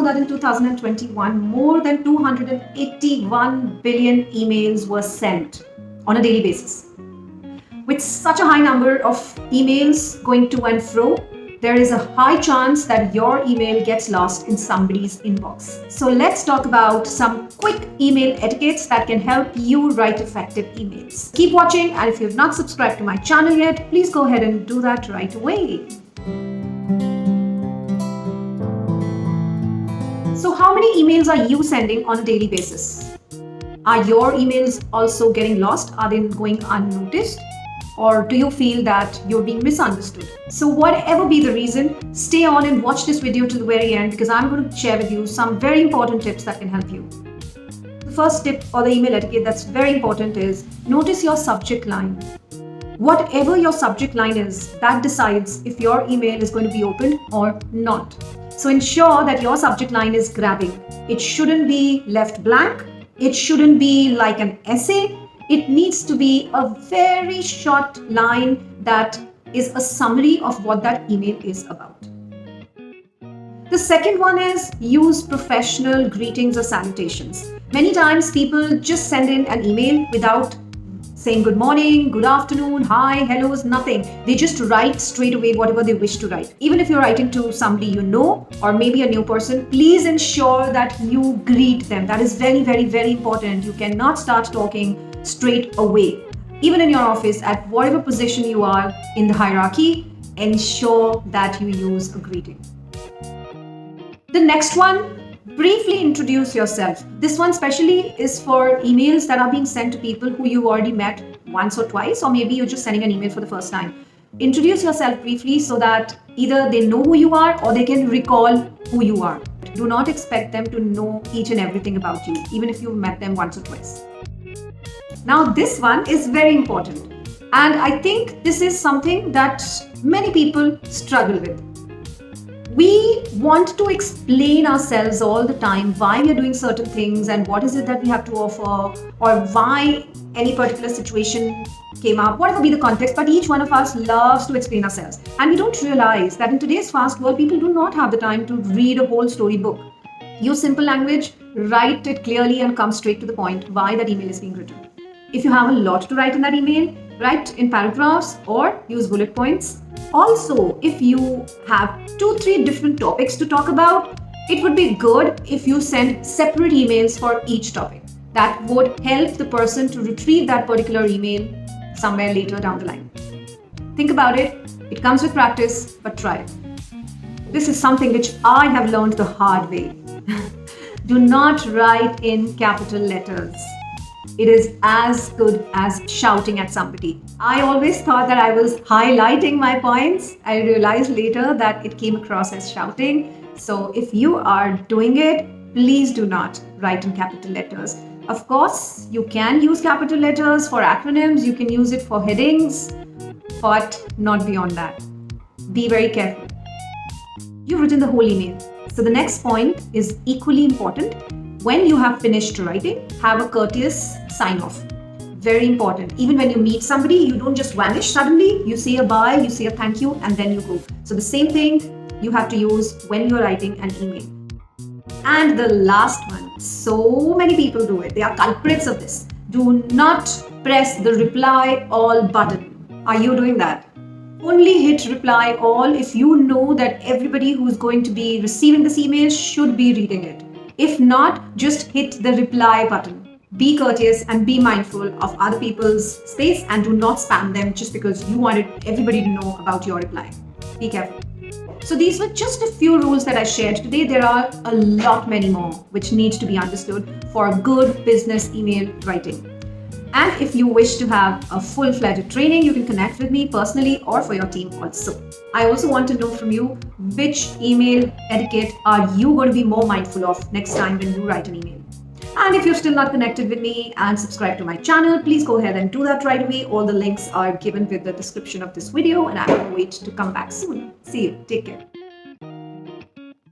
that in 2021, more than 281 billion emails were sent on a daily basis? With such a high number of emails going to and fro, there is a high chance that your email gets lost in somebody's inbox. So let's talk about some quick email etiquettes that can help you write effective emails. Keep watching, and if you've not subscribed to my channel yet, please go ahead and do that right away. So how many emails are you sending on a daily basis? Are your emails also getting lost? Are they going unnoticed? Or do you feel that you're being misunderstood? So whatever be the reason, stay on and watch this video to the very end, because I'm going to share with you some very important tips that can help you. The first tip or the email etiquette that's very important is notice your subject line. Whatever your subject line is, that decides if your email is going to be opened or not. So ensure that your subject line is grabbing. It shouldn't be left blank. It shouldn't be like an essay. It needs to be a very short line that is a summary of what that email is about. The second one is use professional greetings or salutations. Many times people just send in an email without saying good morning, good afternoon, hi, hellos, nothing. They just write straight away whatever they wish to write. Even if you're writing to somebody you know or maybe a new person, please ensure that you greet them. That is very, very, very important. You cannot start talking straight away. Even in your office, at whatever position you are in the hierarchy, ensure that you use a greeting. The next one, briefly introduce yourself. This one especially is for emails that are being sent to people who you've already met once or twice, or maybe you're just sending an email for the first time. Introduce yourself briefly so that either they know who you are or they can recall who you are. Do not expect them to know each and everything about you, even if you've met them once or twice. Now, this one is very important, and I think this is something that many people struggle with. We want to explain ourselves all the time, why we are doing certain things and what is it that we have to offer, or why any particular situation came up, whatever be the context, but each one of us loves to explain ourselves. And we don't realize that in today's fast world, people do not have the time to read a whole storybook. Use simple language, write it clearly and come straight to the point why that email is being written. If you have a lot to write in that email, write in paragraphs or use bullet points. Also, if you have 2-3 different topics to talk about, it would be good if you send separate emails for each topic. That would help the person to retrieve that particular email somewhere later down the line. Think about it. It comes with practice, but try it. This is something which I have learned the hard way. Do not write in capital letters. It is as good as shouting at somebody. I always thought that I was highlighting my points. I realized later that it came across as shouting. So if you are doing it, please do not write in capital letters. Of course, you can use capital letters for acronyms. You can use it for headings, but not beyond that. Be very careful. You've written the whole email. So the next point is equally important. When you have finished writing, have a courteous sign-off. Very important. Even when you meet somebody, you don't just vanish suddenly. You say a bye, you say a thank you, and then you go. So the same thing you have to use when you're writing an email. And the last one, so many people do it. They are culprits of this. Do not press the reply all button. Are you doing that? Only hit reply all if you know that everybody who's going to be receiving this email should be reading it. If not, just hit the reply button. Be courteous and be mindful of other people's space, and do not spam them just because you wanted everybody to know about your reply. Be careful. So these were just a few rules that I shared today. There are a lot many more which need to be understood for good business email writing. And if you wish to have a full-fledged training, you can connect with me personally or for your team also. I also want to know from you, which email etiquette are you going to be more mindful of next time when you write an email? And if you're still not connected with me and subscribed to my channel, please go ahead and do that right away. All the links are given with the description of this video, and I will wait to come back soon. See you. Take care.